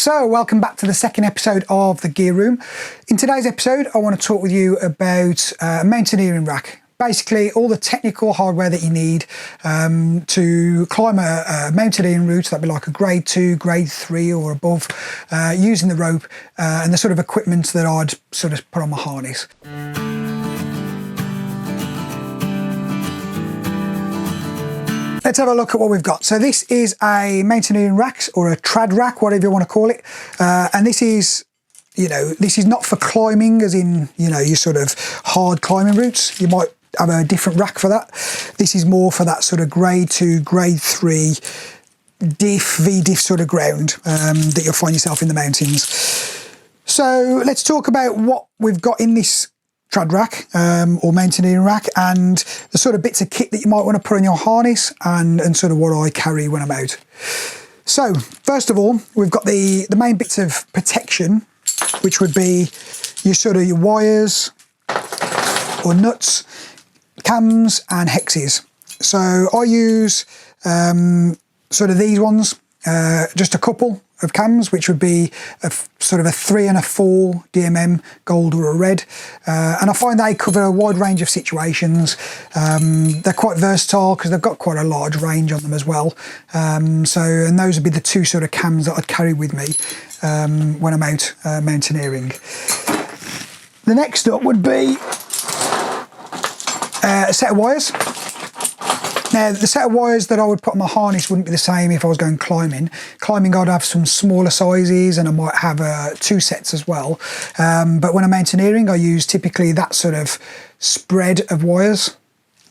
So welcome back to the second episode of the Gear Room. In today's episode I want to talk with you about a mountaineering rack. Basically all the technical hardware that you need to climb a mountaineering route. That'd be like a grade 2, grade 3 or above, using the rope and the sort of equipment that I'd sort of put on my harness. Let's have a look at what we've got. So this is a mountaineering rack, or a trad rack, whatever you want to call it. And this is, this is not for climbing as in, your sort of hard climbing routes. You might have a different rack for that. This is more for that sort of grade 2, grade 3 V-diff sort of ground that you'll find yourself in the mountains. So let's talk about what we've got in this trad rack or mountaineering rack, and the sort of bits of kit that you might want to put on your harness, and sort of what I carry when I'm out. So first of all, we've got the main bits of protection, which would be your wires or nuts, cams and hexes. So I use sort of these ones, just a couple of cams, which would be sort of a 3 and a 4 DMM, gold or a red, and I find they cover a wide range of situations. They're quite versatile because they've got quite a large range on them as well. And those would be the two sort of cams that I'd carry with me when I'm out mountaineering. The next up would be a set of wires. Now, the set of wires that I would put on my harness wouldn't be the same if I was going climbing. Climbing, I'd have some smaller sizes, and I might have 2 sets as well. But when I'm mountaineering, I use typically that sort of spread of wires.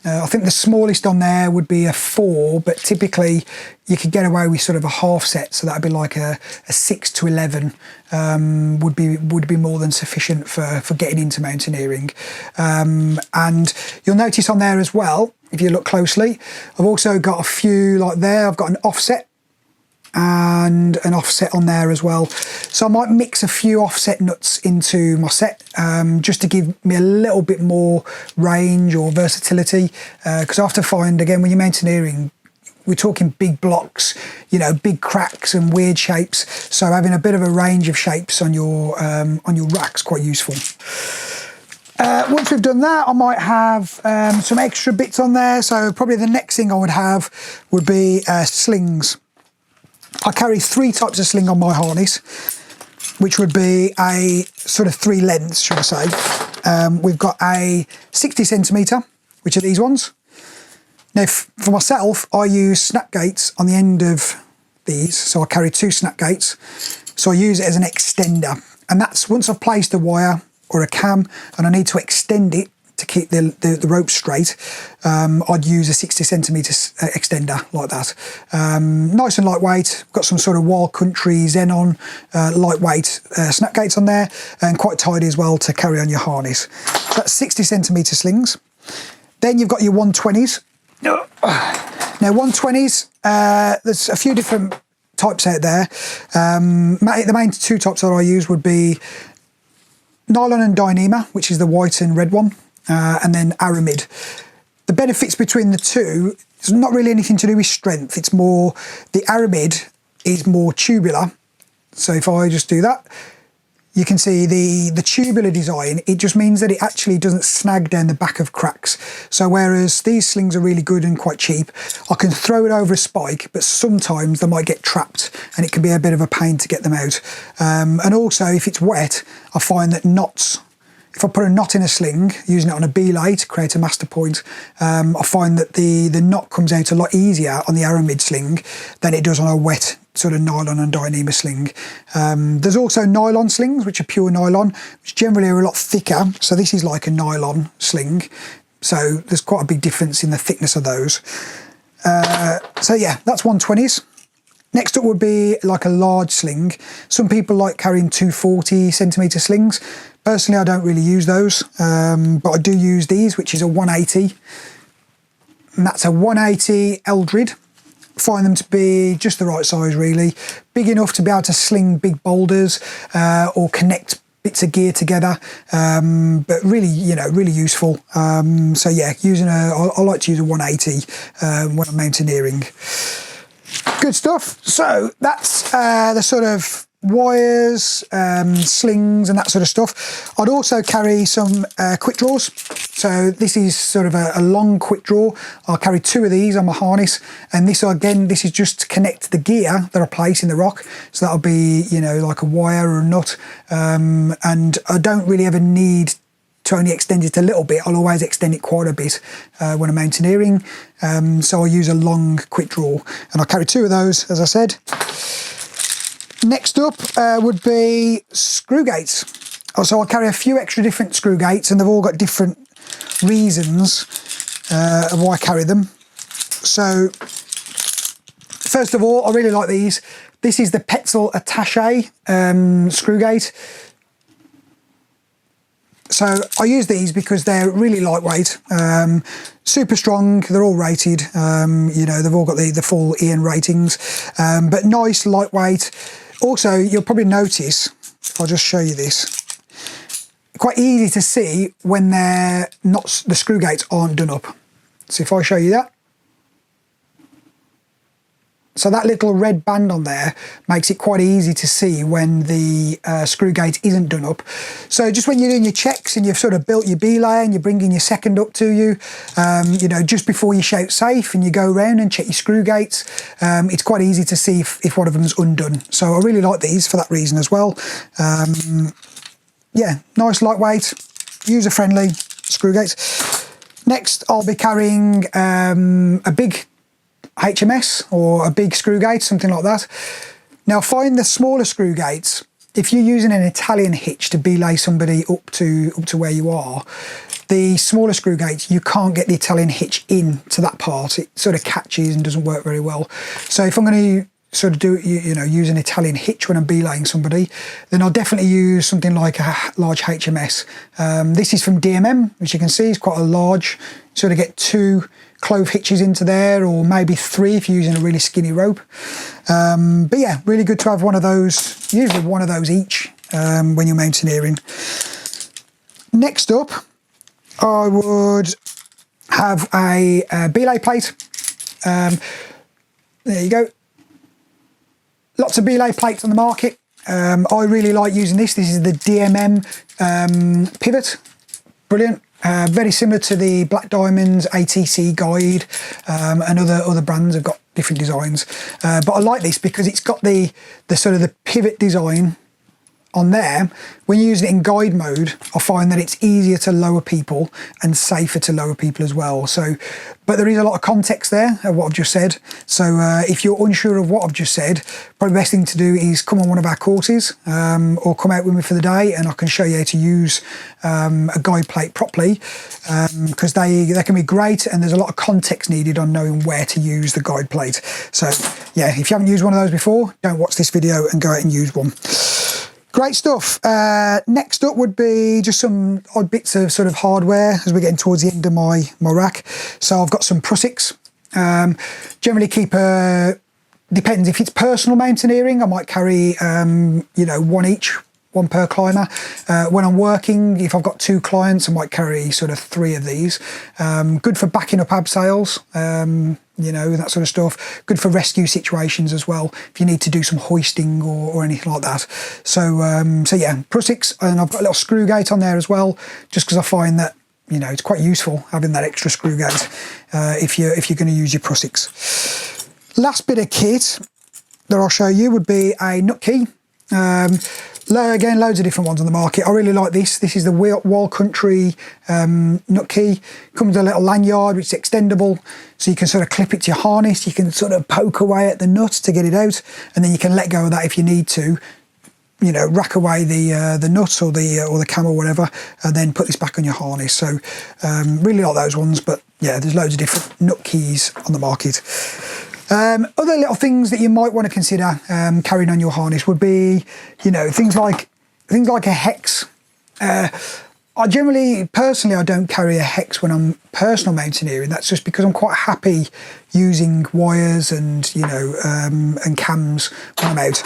I think the smallest on there would be a 4, but typically you could get away with sort of a half set, so that'd be like a 6 to 11 would be more than sufficient for getting into mountaineering. And you'll notice on there as well, if you look closely, I've also got a few like there. I've got an offset and an offset on there as well. So I might mix a few offset nuts into my set just to give me a little bit more range or versatility, because I have to find, again, when you're mountaineering, we're talking big blocks, big cracks and weird shapes. So having a bit of a range of shapes on your rack's quite useful. Once we've done that, I might have some extra bits on there. So probably the next thing I would have would be slings. I carry 3 types of sling on my harness, which would be a sort of 3 lengths, should I say. We've got a 60 centimetre, which are these ones. Now, for myself, I use snap gates on the end of these. So I carry 2 snap gates. So I use it as an extender. And that's once I've placed a wire or a cam and I need to extend it to keep the rope straight, I'd use a 60 centimetre extender like that. Nice and lightweight. Got some sort of Wild Country Xenon lightweight snap gates on there, and quite tidy as well to carry on your harness. So that's 60 centimetre slings. Then you've got your 120s. Now 120s, there's a few different types out there. The main 2 types that I use would be nylon and Dyneema, which is the white and red one, and then aramid. The benefits between the two is not really anything to do with strength. It's more, the aramid is more tubular. So if I just do that, you can see the tubular design. It just means that it actually doesn't snag down the back of cracks. So whereas these slings are really good and quite cheap, I can throw it over a spike, but sometimes they might get trapped and it can be a bit of a pain to get them out. And also if it's wet, I find that knots, if I put a knot in a sling, using it on a belay to create a master point, I find that the knot comes out a lot easier on the aramid sling than it does on a wet sort of nylon and Dyneema sling. There's also nylon slings, which are pure nylon, which generally are a lot thicker. So this is like a nylon sling. So there's quite a big difference in the thickness of those. So yeah, that's 120s. Next up would be like a large sling. Some people like carrying 240 centimetre slings. Personally, I don't really use those, but I do use these, which is a 180. And that's a 180 Eldred. Find them to be just the right size, really. Big enough to be able to sling big boulders or connect bits of gear together, but really, really useful. So yeah, I like to use a 180 when I'm mountaineering. Good stuff. So that's the sort of wires, slings and that sort of stuff. I'd also carry some Quickdraws. So this is sort of a long quick draw. I'll carry 2 of these on my harness, and this again, this is just to connect the gear that I place in the rock. So that'll be, you know, like a wire or a nut, and I don't really ever need to only extend it a little bit. I'll always extend it quite a bit when I'm mountaineering, so I'll use a long quick draw, and I'll carry 2 of those, as I said. Next up would be screw gates. So I'll carry a few extra different screw gates, and they've all got different reasons of why I carry them. So first of all, I really like these. This is the Petzl Attaché screw gate. So I use these because they're really lightweight, super strong. They're all rated, you know, they've all got the full Ian ratings, but nice, lightweight. Also, you'll probably notice, I'll just show you this, quite easy to see when they're not, the screw gates aren't done up. So if I show you that, so that little red band on there makes it quite easy to see when the screw gate isn't done up. So just when you're doing your checks and you've sort of built your belay and you're bringing your second up to you, you know, just before you shout safe and you go around and check your screw gates, it's quite easy to see if one of them's undone. So I really like these for that reason as well. Yeah, nice, lightweight, user-friendly screw gates. Next, I'll be carrying a big HMS or a big screw gate, something like that. Now find the smaller screw gates. If you're using an Italian hitch to belay somebody up to where you are, the smaller screw gates, you can't get the Italian hitch in to that part. It sort of catches and doesn't work very well. So if I'm going to sort of do, you know, use an Italian hitch when I'm belaying somebody, then I'll definitely use something like a large HMS. This is from DMM, which you can see is quite a large, sort of get 2 clove hitches into there, or maybe 3 if you're using a really skinny rope. But yeah, really good to have one of those, usually one of those each when you're mountaineering. Next up, I would have a belay plate. There you go. Lots of belay plates on the market. I really like using this. This is the DMM pivot. Brilliant. Very similar to the Black Diamonds ATC guide, and other brands have got different designs. But I like this because it's got the sort of the pivot design on there. When you're using it in guide mode, I find that it's easier to lower people and safer to lower people as well. So, but there is a lot of context there of what I've just said. So if you're unsure of what I've just said, probably the best thing to do is come on one of our courses, or come out with me for the day, and I can show you how to use a guide plate properly, because they can be great, and there's a lot of context needed on knowing where to use the guide plate. So yeah, if you haven't used one of those before, don't watch this video and go out and use one. Great stuff. Next up would be just some odd bits of sort of hardware as we're getting towards the end of my rack. So I've got some prussiks. Generally keep depends if it's personal mountaineering, I might carry you know, 1 each, 1 per climber. When I'm working, if I've got 2 clients, I might carry sort of 3 of these. Good for backing up abseils, you know, that sort of stuff. Good for rescue situations as well, if you need to do some hoisting or anything like that. So so yeah, prussiks, and I've got a little screw gate on there as well, just because I find that, you know, it's quite useful having that extra screw gate if you're going to use your prussiks. Last bit of kit that I'll show you would be a nut key. Again, loads of different ones on the market. I really like this. This is the Wild Country nut key. Comes with a little lanyard which is extendable, so you can sort of clip it to your harness. You can sort of poke away at the nut to get it out, and then you can let go of that if you need to. You know, rack away the nut or the cam or whatever, and then put this back on your harness. So really like those ones. But yeah, there's loads of different nut keys on the market. Other little things that you might want to consider carrying on your harness would be, you know, things like a hex. I generally, personally, I don't carry a hex when I'm personal mountaineering. That's just because I'm quite happy using wires and, you know, and cams when I'm out.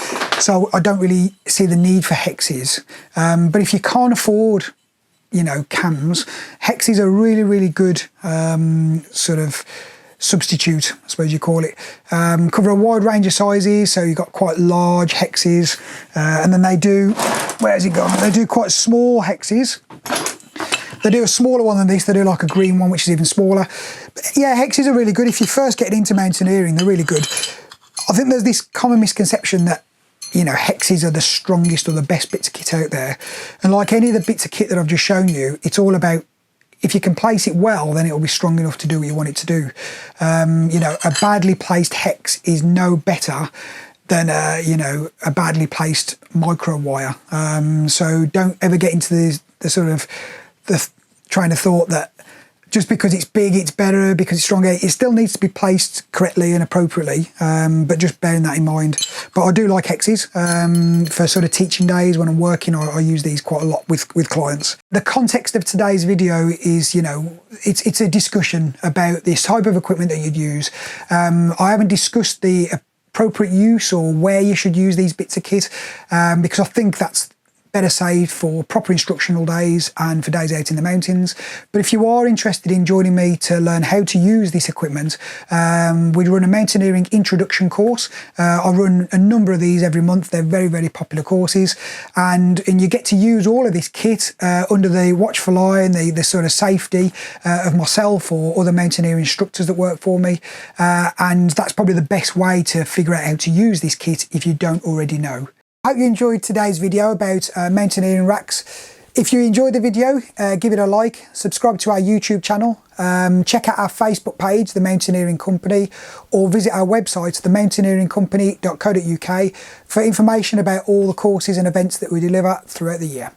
So I don't really see the need for hexes. But if you can't afford, you know, cams, hexes are really, really good sort of substitute, I suppose you call it. Cover a wide range of sizes, so you've got quite large hexes, and then they do, where's it gone? They do quite small hexes. They do a smaller one than this, they do like a green one, which is even smaller. But yeah, hexes are really good. If you're first getting into mountaineering, they're really good. I think there's this common misconception that, you know, hexes are the strongest or the best bits of kit out there. And like any of the bits of kit that I've just shown you, it's all about, if you can place it well, then it'll be strong enough to do what you want it to do. You know, a badly placed hex is no better than you know, a badly placed micro wire. So don't ever get into the sort of the train of thought that just because it's big, it's better, because it's stronger. It still needs to be placed correctly and appropriately, but just bearing that in mind. But I do like hexes for sort of teaching days when I'm working. I use these quite a lot with clients. The context of today's video is, you know, it's a discussion about this type of equipment that you'd use. I haven't discussed the appropriate use or where you should use these bits of kit, because I think that's better saved for proper instructional days and for days out in the mountains. But if you are interested in joining me to learn how to use this equipment, we run a mountaineering introduction course. I run a number of these every month. They're very, very popular courses, and you get to use all of this kit under the watchful eye and the sort of safety of myself or other mountaineering instructors that work for me, and that's probably the best way to figure out how to use this kit if you don't already know. I hope you enjoyed today's video about mountaineering racks. If you enjoyed the video, give it a like, subscribe to our YouTube channel, check out our Facebook page, The Mountaineering Company, or visit our website, themountaineeringcompany.co.uk, for information about all the courses and events that we deliver throughout the year.